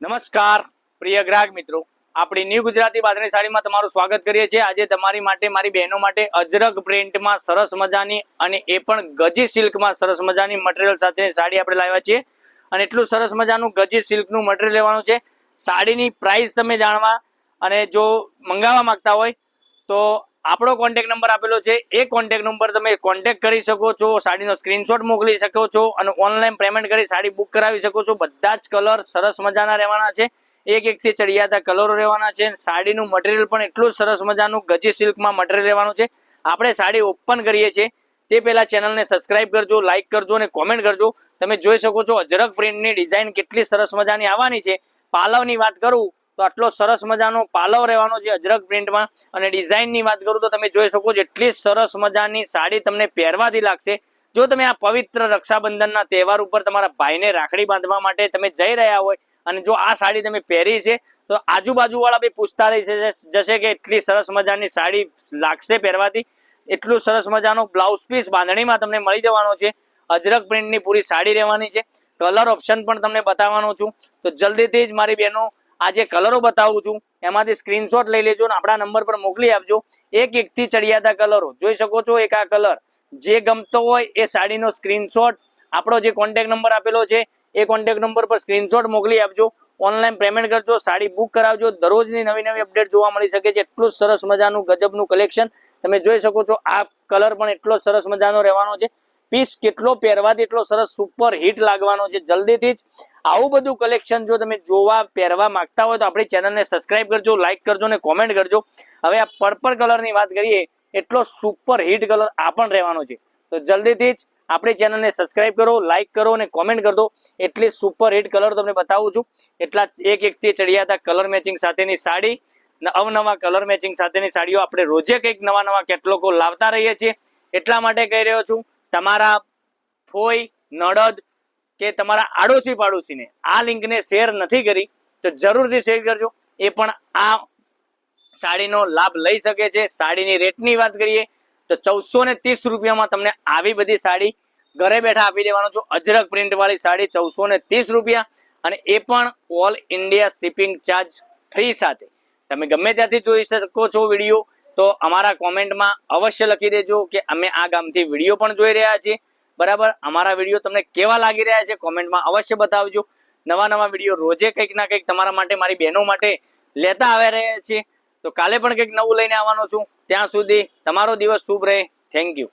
નમસ્કાર પ્રિય ગ્રાહક મિત્રો, આપણી ન્યૂ ગુજરાતી બાંધણી સાડીમાં તમારું સ્વાગત કરીએ છીએ। આજે તમારી માટે, મારી બહેનો માટે અજરક પ્રિન્ટમાં સરસ મજાની અને એ પણ ગજી સિલ્કમાં સરસ મજાની મટીરિયલ સાથે સાડી આપણે લાવ્યા છીએ અને એટલું સરસ મજાનું ગજી સિલ્કનું મટીરિયલ લેવાનું છે। સાડીની પ્રાઇસ તમે જાણવા અને જો મંગાવવા માંગતા હોય તો આપણો કોન્ટેક્ટ નંબર આપેલો છે, એ કોન્ટેક્ટ નંબર તમે કોન્ટેક્ટ કરી શકો છો, સાડીનો સ્ક્રીનશોટ મોકલી શકો છો અને ઓનલાઈન પેમેન્ટ કરી સાડી બુક કરાવી શકો છો। બધા જ કલર સરસ મજાના રહેવાના છે, એક થી ચડિયાતા કલરો રહેવાના છે। સાડીનું મટીરિયલ પણ એટલું સરસ મજાનું ગજી સિલ્કમાં મટીરિયલ રહેવાનું છે। આપણે સાડી ઓપન કરીએ છીએ તે પહેલા ચેનલને સબસ્ક્રાઇબ કરજો, લાઇક કરજો અને કોમેન્ટ કરજો। તમે જોઈ શકો છો અજરક પ્રિન્ટની ડિઝાઇન કેટલી સરસ મજાની આવવાની છે। પાલવની વાત કરું તો આટલો સરસ મજાનો પાલવ રહેવાનો છે અજરક પ્રિન્ટમાં અને ડિઝાઇનની વાત કરું તો તમે જોઈ શકો છો એટલી સરસ મજાની સાડી તમને પહેરવાથી લાગશે। જો તમે આ પવિત્ર રક્ષાબંધનના તહેવાર ઉપર તમારા ભાઈને રાખડી બાંધવા માટે તમે જઈ રહ્યા હોય અને જો આ સાડી તમે પહેરી છે તો આજુબાજુવાળા બી પૂછતા રહી જશે કે એટલી સરસ મજાની સાડી લાગશે પહેરવાથી। એટલું સરસ મજાનો બ્લાઉઝ પીસ બાંધણીમાં તમને મળી જવાનો છે। અજરક પ્રિન્ટની પૂરી સાડી રહેવાની છે। કલર ઓપ્શન પણ તમને બતાવવાનો છું, તો જલ્દીથી જ મારી બહેનો આ જે કલરો બતાવું છું એમાંથી સ્ક્રીનશોટ લઈ લેજો અને આપણા નંબર પર મોકલી આપજો। એક થી ચડિયાતા કલરો જોઈ શકો છો। એક આ કલર જે ગમતો હોય એ સાડીનો સ્ક્રીનશોટ આપણો જે કોન્ટેક્ટ નંબર આપેલો છે એ કોન્ટેક્ટ નંબર પર સ્ક્રીનશોટ મોકલી આપજો, ઓનલાઈન પેમેન્ટ કરજો, સાડી બુક કરાવજો। દરરોજની નવી નવી અપડેટ જોવા મળી શકે છે। એટલું સરસ મજાનું ગજબનું કલેક્શન તમે જોઈ શકો છો। આ કલર પણ એટલો સરસ મજાનો રહેવાનો છે। પીસ કેટલો પહેરવાથી એટલો સરસ સુપર હિટ લાગવાનો છે। જલ્દીથી જ આવું બધું કલેક્શન જો તમે જોવા પહેરવા માંગતા હોય તો આપણી ચેનલને સબસ્ક્રાઇબ કરજો, લાઇક કરજો અને કોમેન્ટ કરજો। હવે આ પર્પલ કલરની વાત કરીએ, એટલો સુપર હિટ કલર આ પણ રહેવાનો છે, તો જલ્દીથી જ આપણી ચેનલને સબસ્ક્રાઇબ કરો, લાઇક કરો અને કોમેન્ટ કરી દો। એટલી સુપર હિટ કલર તમને બતાવું છું। એટલા એક થી ચડિયાતા કલર મેચિંગ સાથેની સાડી, અવનવા કલર મેચિંગ સાથેની સાડીઓ આપણે રોજે કંઈક નવા કેટલોગો લાવતા રહીએ છીએ। એટલા માટે કહી રહ્યો છું, તમારા ફોઈ, નડદ કે તમારા આડોશી પાડોશીને આ લિંકને શેર નથી કરી તો જરૂરથી શેર કરજો, એ પણ આ સાડીનો લાભ લઈ શકે છે। સાડીની રેટની વાત કરીએ તો 1430 રૂપિયામાં તમને આવી બધી સાડી ઘરે બેઠા આપી દેવાનો છું। અજરક પ્રિન્ટ વાળી સાડી 1430 રૂપિયા અને એ પણ all India shipping charge free સાથે। તમે ગમે ત્યાંથી જોઈ શકો છો વિડીયો, તો અમારા કોમેન્ટમાં અવશ્ય લખી દેજો કે અમે આ ગામથી વિડીયો પણ જોઈ રહ્યા છીએ, બરાબર। અમારા વિડીયો તમને કેવા લાગી રહ્યા છે કોમેન્ટમાં અવશ્ય બતાવજો। નવા વિડીયો રોજે કંઈક ના કંઈક તમારા માટે, મારી બહેનો માટે લેતા આવી રહ્યા છીએ, તો કાલે પણ કંઈક નવું લઈને આવવાનો છું। ત્યાં સુધી તમારો દિવસ શુભ રહે। Thank you.